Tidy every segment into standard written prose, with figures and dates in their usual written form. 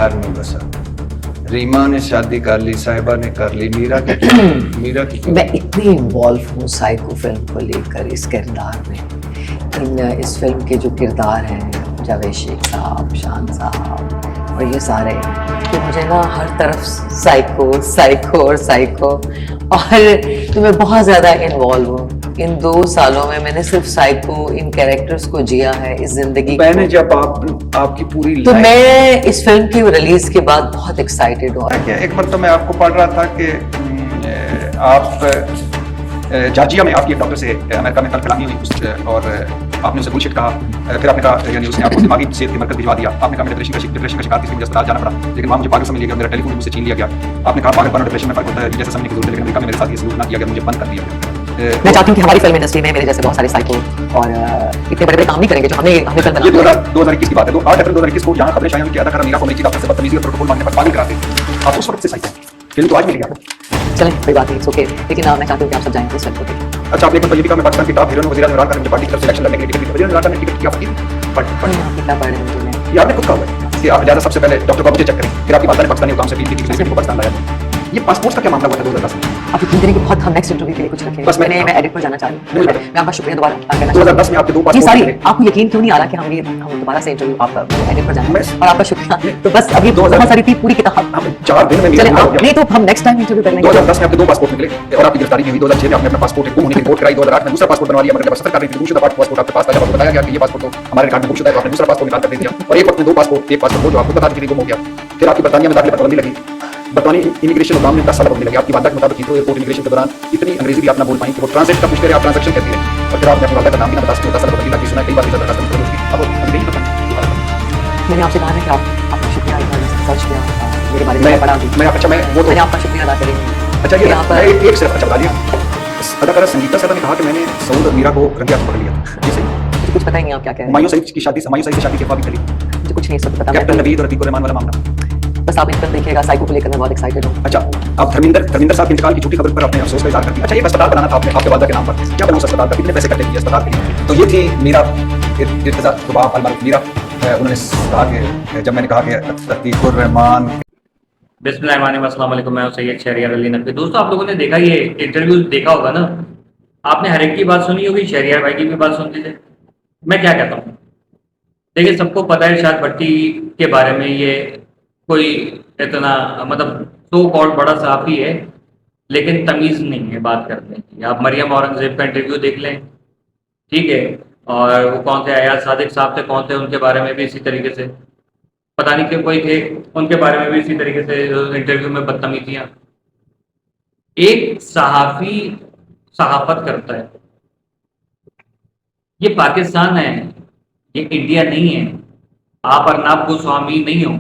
گھر میں بسا. ریما نے شادی کر لی, صاحبہ نے کر لی, میرا کی میں اتنی انوالو ہوں سائیکو فلم کو لے کر اس کردار میں. اس فلم کے جو کردار ہیں جاوید شیخ صاحب, شان صاحب اور یہ سارے, کہ مجھے نا ہر طرف سائیکو سائیکو اور سائیکو, اور میں بہت زیادہ انوالو ہوں. ان 2 سالوں میں نے صرف سائیکو ان کیریکٹرز کو جیا ہے اس زندگی. میں نے جب آپ کی پوری تو میں اس فلم کی ریلیز کے بعد بہت ایکسائٹیڈ ہوں. ایک مرتبہ میں آپ کو پڑھ رہا تھا کہ آپ جارجیا میں آپ کی ڈاکٹر سے امریکہ میں کلام ہوئی اور آپ نے اسے بلشٹ کہا. پھر آپ نے کہا, یعنی اس نے آپ کو دماغی صحت کے مرکز بھجوا دیا. آپ نے کہا میں ڈپریشن کا شکار تھی, اس لیے مجھے اسپتال جانا پڑا, لیکن وہاں مجھے پاگل سمجھ لیا گیا, میرا ٹیلی فون مجھ سے چھین لیا گیا. آپ نے کہا پاگل پن اور ڈپریشن میں فرق ہوتا ہے, جیسے سمجھنے کی ضرورت ہے, لیکن امریکہ میں میرے ساتھ یہ سلوک نہ کیا گیا, مجھے بند کر دیا گیا. میں چاہتی ہوں کہ ہماری فلم انڈسٹری میں میرے جیسے بہت سارے سائیکو اور اتنے بڑے بڑے کام نہیں کریں گے جو ہمیں فلم بنا. یہ 2021 کی بات ہے. 8 اپریل 2021 کو جہاں خبریں شائع ہوئی کہ اداکارہ میرا کو امریکی ڈاکٹر سے بدتمیزی اور پروٹوکول مانگنے پر پاگل کراتے ہیں, آپ اس وقت سے سائیکو ہیں. فلم تو آج مل گیا. چلیں کوئی بات نہیں, اوکے, لیکن میں چاہتی ہوں کہ آپ سب جائیں اس فلم کو دیکھیں. اچھا, آپ نے یہ بھی کہا میں پاکستان کی ٹاپ ہیروئن وزیر اعظم عمران خان نے پارٹی کی طرف سے الیکشن لڑنے کے لیے ٹکٹ دی. وزیر اعظم عمران خان نے ٹکٹ کیا پڑھی کتنا پڑھ رہے ہیں یہ آپ نے خود کہا ہوا ہے کہ آپ زیادہ سب سے پہلے ڈاکٹر کو مجھے چیک کریں, پھر آپ کی والدہ نے پاکستانی حکام سے اپیل کی کہ کو پاکستان لایا. یہ پاسپورٹ کا کیا معاملہ ہوا تھا 2010 میں؟ آپ اتنی دیر کے بہت ہم نیکسٹ انٹرویو کے لیے کچھ رکھیں. بس میں ایڈٹ پر جانا چاہتی ہوں. میں آپ کا شکریہ دوبارہ کرنا 2010 میں آپ کے 2 یہ ساری پاسپورٹ آپ کو یقین کیوں نہیں آ رہا کہ ہم دوبارہ سے انٹرویو آپ کا ایڈٹ پر جانا اور آپ کا شکریہ. تو بس ابھی بہت ساری تھی پوری کتاب 4 دن میں نہیں تو ہم نیکسٹ ٹائم انٹرویو کر لیں گے. 2010 میں آپ کے 2 پاسپورٹ نکلے اور آپ کی گرفتاری ہوئی. 2006 میں آپ نے اپنا پاسپورٹ گم ہونے کی رپورٹ کرائی. 2008 میں دوسرا پاسپورٹ بنوا لیا, مگر جب سفر کر رہی تھی دوسرا پاسپورٹ آپ کے پاس تھا, جب آپ کو بتایا گیا کہ یہ پاسپورٹ تو ہمارے ریکارڈ میں گم شدہ ہے, تو آپ نے دوسرا پاسپورٹ نکال کر دے دیا. اور ایک وقت میں 2 پاسپورٹ, ایک پاسپورٹ جو آپ کو بتا دیجیے گم ہو گیا. پھر آپ کی برطانیہ میں داخلے پر پابندی لگی. برطانوی امیگریشن حکام نے 10 سال پابندی لگی. آپ کی والدہ کے مطابق ہیتھرو ایئرپورٹ امیگریشن کے دوران اتنی انگریزی بھی آپ نہ بول پائیں کہ وہ ٹرانزیٹ کا پوچھتے رہے, آپ ٹرانزیکشن کرتی رہے, اور پھر آپ نے اپنی والدہ کا نام بھی نہ بتا سکتے. 10 سال پابندی لگی, سنا کئی بار ویزا درخواست کرنے کی. اب ابھی نہیں پتا. میں نے آپ سے کہا ہے کہ آپ کا شکریہ سرچ کیا میرے بارے میں پڑھا. میں اچھا میں وہ میں آپ کا شکریہ ادا کریں گے. اچھا یہ ایک صرف اچھا بتا دیا, اداکارہ سنگیتا صاحبہ نے کہا کہ میں نے سعود اور میرا کو رنگے ہاتھ پکڑ لیا تھا. جی صحیح, مجھے کچھ پتہ ہی نہیں آپ کیا کہہ رہے ہیں. ہمایوں سعید کی شادی کی افواہ بھی چلی. مجھے کچھ نہیں سب پتا. کیپٹن نوید اور عتیق الرحمان والا معاملہ. بس آپ اس پر دیکھیے گا, سائیکو کو لے کر میں بہت ایکسائٹیڈ ہوں. اچھا, آپ دھرمیندر صاحب کے انتقال کی جھوٹی خبر پر اپنے افسوس کا اظہار کر دیا. اچھا, یہ اسپتال بنانا تھا آپ کے والدہ کے نام پر, کیا بنا اس اسپتال کا, کتنے پیسے کٹے دیے اسپتال کے لیے. تو یہ تھی میرا ارتضا صبح المعروف میرا. انہوں نے کہا کہ جب میں نے کہا کہ عتیق الرحمان. بسم اللہ الرحمن الرحیم. السلام علیکم, میں سید شہریار علی نقوی. دوستو آپ لوگوں نے دیکھا یہ انٹرویو دیکھا ہوگا نا, آپ نے ہر ایک کی بات سنی ہوگی, شہریار بھائی کی بھی بات سنتے تھے. میں کیا کہتا ہوں, دیکھیے سب کو پتہ ہے ارشاد بھٹی کے بارے میں یہ کوئی اتنا مطلب سو کالڈ بڑا صحافی ہے, لیکن تمیز نہیں ہے بات کرنے کی. آپ مریم اورنگزیب کا انٹرویو دیکھ لیں, ٹھیک ہے, اور وہ کون تھے ایاز صادق صاحب تھے, کون تھے, ان کے بارے میں بھی اسی طریقے سے پتہ نہیں کہ کوئی تھے, ان کے بارے میں بھی اسی طریقے سے انٹرویو میں بدتمیزیاں. ایک صحافی صحافت کرتا ہے, یہ پاکستان ہے, یہ انڈیا نہیں ہے. آپ ارنب گوسوامی نہیں ہو,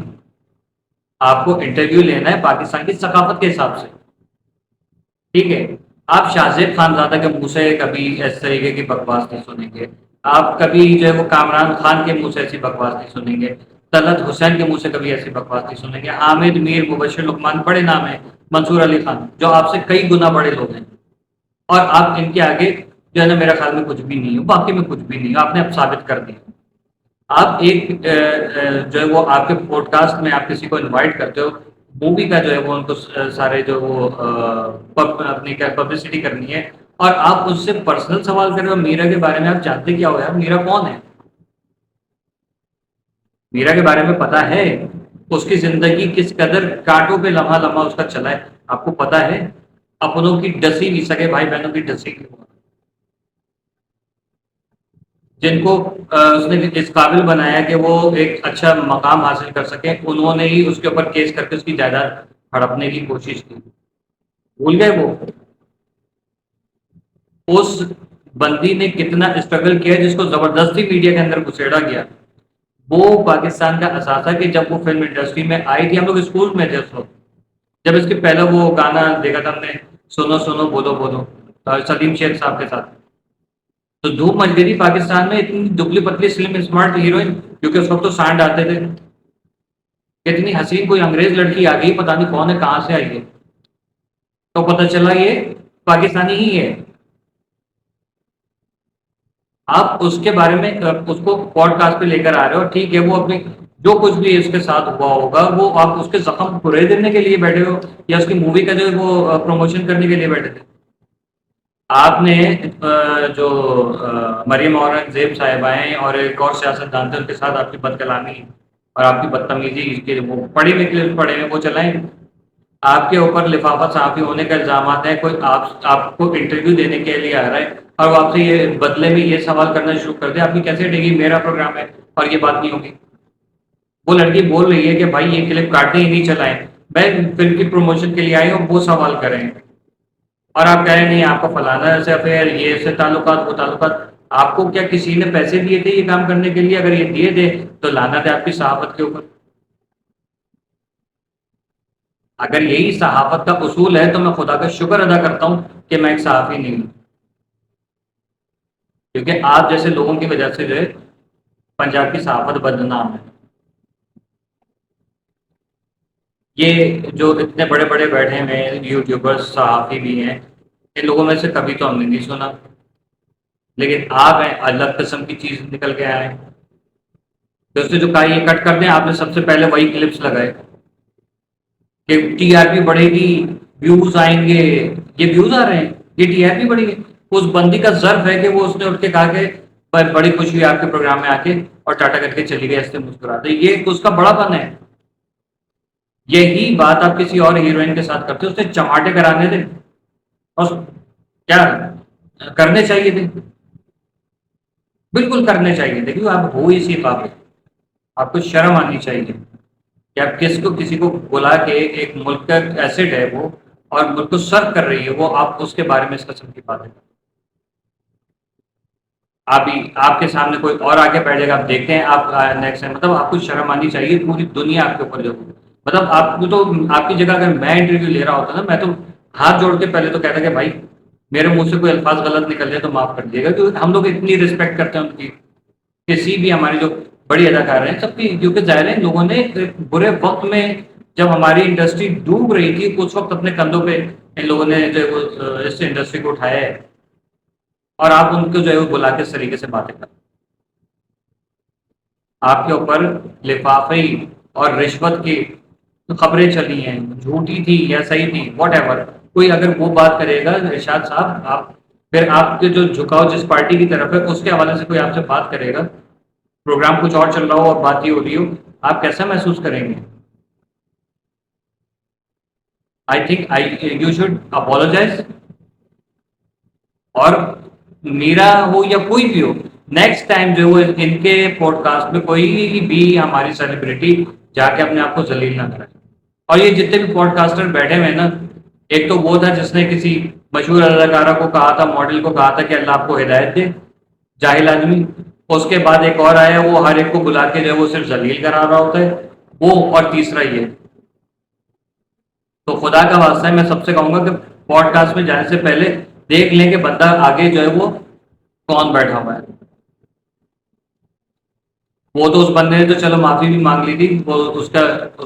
آپ کو انٹرویو لینا ہے پاکستان کی ثقافت کے حساب سے, ٹھیک ہے. آپ شاہزیب خانزادہ کے منہ سے کبھی اس طریقے کی بکواس نہیں سنیں گے, آپ کبھی جو ہے وہ کامران خان کے منہ سے ایسی بکواس نہیں سنیں گے, طلعت حسین کے منہ سے کبھی ایسی بکواس نہیں سنیں گے. حامد میر, مبشر لقمان بڑے نام ہیں, منصور علی خان جو آپ سے کئی گنا بڑے لوگ ہیں, اور آپ ان کے آگے جو ہے نا میرا خیال میں کچھ بھی نہیں ہو, باقی میں کچھ بھی نہیں ہو. آپ نے اب ثابت کر دیا. آپ ایک جو ہے وہ آپ کے پوڈ کاسٹ میں آپ کسی کو انوائٹ کرتے ہو, مووی کا جو ہے وہ ان کو سارے جو وہ اپنی پبلسٹی کرنی ہے, اور آپ اس سے پرسنل سوال کر رہے ہو میرا کے بارے میں. آپ جانتے کیا ہو یار, میرا کون ہے؟ میرا کے بارے میں پتا ہے اس کی زندگی کس قدر کانٹوں پہ لمحہ لمحہ اس کا چلا ہے, آپ کو پتا ہے. اپنوں کی ڈسی نہیں سکے, بھائی بہنوں کی ڈسی کی, جن کو اس نے اس قابل بنایا کہ وہ ایک اچھا مقام حاصل کر سکیں, انہوں نے ہی اس کے اوپر کیس کر کے اس کی جائیداد ہڑپنے کی کوشش کی. بھول گئے وہ اس بندی نے کتنا اسٹرگل کیا جس کو زبردستی میڈیا کے اندر گھسیڑا گیا. وہ پاکستان کا اثاثہ کہ جب وہ فلم انڈسٹری میں آئی تھی, ہم لوگ اسکول میں تھے اس وقت, جب اس کے پہلے وہ گانا دیکھا تھا ہم نے, سنو سنو بولو بولو, سلیم شیخ صاحب کے ساتھ, تو دھوم مچ گئی تھی پاکستان میں. اتنی دبلی پتلی سلم اسمارٹ ہیروئن, کیونکہ اس وقت تو سانڈ آتے تھے. اتنی حسین کوئی انگریز لڑکی آ گئی, پتہ نہیں کون ہے, کہاں سے آئی ہے, تو پتہ چلا یہ پاکستانی ہی ہے. آپ اس کے بارے میں اس کو پوڈ کاسٹ پہ لے کر آ رہے ہو, ٹھیک ہے, وہ اپنی جو کچھ بھی اس کے ساتھ ہوا ہوگا وہ آپ اس کے زخم پورے دینے کے لیے بیٹھے ہو یا اس کی مووی کا جو وہ پروموشن کرنے کے لیے بیٹھے تھے؟ آپ نے جو مریم اورنگزیب صاحبہ ہیں اور ایک اور سیاست دان تھے ان کے ساتھ آپ کی بد کلامی اور آپ کی بدتمیزی کے وہ پڑھی ہوئی کلپ پڑھے ہیں وہ چلائیں. آپ کے اوپر لفافہ صحافی ہونے کا الزامات ہیں. کوئی آپ کو انٹرویو دینے کے لیے آ رہا ہے اور وہ آپ سے یہ بدلے میں یہ سوال کرنا شروع کر دے آپ کی کیسے ہٹے گی؟ میرا پروگرام ہے اور یہ بات نہیں ہوگی. وہ لڑکی بول رہی ہے کہ بھائی یہ کلپ کاٹنے ہی نہیں چلائیں, میں فلم کی پروموشن کے لیے آئی ہوں, وہ سوال کریں اور آپ کہہ رہے نہیں آپ کو فلانا سے افیئر یہ سے تعلقات وہ تعلقات. آپ کو کیا کسی نے پیسے دیے تھے یہ کام کرنے کے لیے؟ اگر یہ دیے تھے تو لعنت ہے آپ کی صحافت کے اوپر. اگر یہی صحافت کا اصول ہے تو میں خدا کا شکر ادا کرتا ہوں کہ میں ایک صحافی نہیں ہوں, کیونکہ آپ جیسے لوگوں کی وجہ سے جو ہے پنجاب کی صحافت بدنام ہے. یہ جو اتنے بڑے بڑے بیٹھے ہیں یوٹیوبر صحافی بھی ہیں, ان لوگوں میں سے کبھی تو ہم نے نہیں سنا, لیکن آپ ہیں الگ قسم کی چیز نکل کے آئے ہیں. تو اس نے جو کہا یہ کٹ کر دیں, آپ نے سب سے پہلے وہی کلپس لگائے کہ ٹی آر پی بڑھے گی, ویوز آئیں گے. یہ ویوز آ رہے ہیں, یہ ٹی آر پی بڑھے گی. اس بندی کا ظرف ہے کہ وہ اس نے اٹھ کے کہا کہ بڑی خوشی ہوئی آپ کے پروگرام میں آ کے اور ٹاٹا کر کے چلی گئی, اس سے مسکراتے. یہ اس کا بڑا پن ہے. یہی بات آپ کسی اور ہیروئن کے ساتھ کرتے, اس نے چماٹے کرانے تھے اور کیا کرنے چاہیے تھے, بالکل کرنے چاہیے تھے, کیونکہ آپ ہو اسی قابل. آپ کو شرم آنی چاہیے کہ آپ کسی کو بلا کے ایک ملک کا ایسٹ ہے وہ اور ملک کو سرو کر رہی ہے وہ, آپ اس کے بارے میں اس قسم کی باتیں. آپ کے سامنے کوئی اور آگے بیٹھ جائے گا, آپ دیکھتے ہیں آپ نیکسٹ ٹائم, مطلب آپ کو شرم آنی چاہیے. پوری دنیا آپ کے اوپر جو مطلب آپ کو تو آپ کی جگہ اگر میں انٹرویو لے رہا ہوتا نا, میں تو ہاتھ جوڑ کے پہلے تو کہتا کہ بھائی میرے منہ سے کوئی الفاظ غلط نکل جائے تو معاف کر دیے گا, کیونکہ ہم لوگ اتنی رسپیکٹ کرتے ہیں ان کی. کسی بھی ہماری جو بڑی اداکار ہیں سب کی, کیونکہ ظاہر ہے لوگوں نے برے وقت میں جب ہماری انڈسٹری ڈوب رہی تھی اس وقت اپنے کندھوں پہ ان لوگوں نے جو اس انڈسٹری کو اٹھایا ہے, اور آپ ان کو جو ہے وہ بلا کے اس طریقے سے باتیں کریں. آپ کے اوپر لفافے اور رشوت کی خبریں چلی ہیں, جھوٹی تھی یا صحیح تھی واٹ ایور, کوئی اگر وہ بات کرے گا ارشاد صاحب, آپ پھر آپ کے جو جھکاؤ جس پارٹی کی طرف ہے اس کے حوالے سے کوئی آپ سے بات کرے گا, پروگرام کچھ اور چل رہا ہو اور بات ہی ہو رہی ہو, آپ کیسا محسوس کریں گے؟ I think you should apologise. اور میرا ہو یا کوئی بھی ہو, نیکسٹ ٹائم جو ہے ان کے پوڈ کاسٹ میں کوئی بھی ہماری سیلیبریٹی جا کے اپنے آپ کو ذلیل نہ کرے. اور یہ جتنے بھی پوڈ کاسٹر بیٹھے ہوئے ہیں نا, ایک تو وہ تھا جس نے کسی مشہور اداکارہ کو کہا تھا, ماڈل کو کہا تھا کہ اللہ آپ کو ہدایت دے, جاہل آدمی. اس کے بعد ایک اور آیا, وہ ہر ایک کو بلا کے جو ہے وہ صرف ذلیل کرا رہا ہوتا ہے وہ, اور تیسرا یہ. تو خدا کا واسطہ ہے, میں سب سے کہوں گا کہ پوڈ کاسٹ میں جانے سے پہلے دیکھ لیں کہ بندہ آگے جو ہے وہ کون بیٹھا ہوا ہے. وہ تو اس بندے نے تو چلو معافی بھی مانگ لی تھی, وہ اس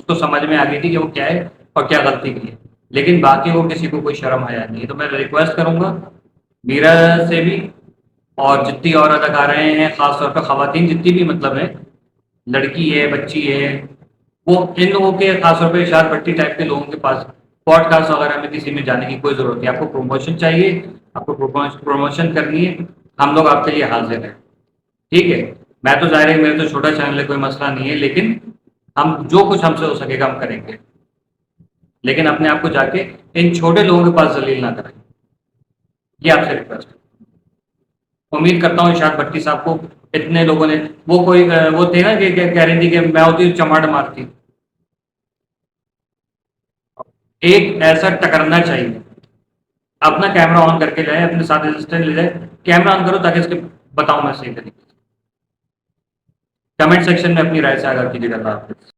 کو سمجھ میں آ گئی تھی کہ وہ کیا ہے اور کیا غلطی کی ہے, لیکن باقی وہ کسی کو کوئی شرم آیا نہیں. تو میں ریکویسٹ کروں گا میرا سے بھی, اور جتنی اور اداکاریں ہیں خاص طور پہ خواتین جتنی بھی مطلب ہیں, لڑکی ہے بچی ہے, وہ ان لوگوں کے خاص طور پہ اشار بٹی ٹائپ کے لوگوں کے پاس پوڈ کاسٹ وغیرہ میں کسی میں جانے کی کوئی ضرورت نہیں. آپ کو پروموشن چاہیے, آپ کو پروموشن کرنی ہے, ہم لوگ آپ کے لیے حاضر ہیں, ٹھیک ہے. میں تو ظاہر ہے میرا تو چھوٹا چینل ہے, کوئی مسئلہ نہیں ہے, لیکن ہم جو کچھ ہم سے ہو سکے گا ہم کریں گے, لیکن اپنے آپ کو جا کے ان چھوٹے لوگوں کے پاس ذلیل نہ کریں. یہ آپ سے ریکویسٹ ہے. امید کرتا ہوں اشاد بھٹی صاحب کو اتنے لوگوں نے, وہ کوئی وہ تھے نا کہ کہہ رہی تھی کہ میں ہوتی چماٹ مارتی, ایک ایسا ٹکرنا چاہیے. اپنا کیمرہ آن کر کے جائے, اپنے ساتھ اسسٹنٹ لے جائے, کیمرہ آن کرو تاکہ اس کے بتاؤں میں صحیح طریقے سے. کمنٹ سیکشن میں اپنی رائے سے آگاہ کیجیے گا. اللہ حافظ.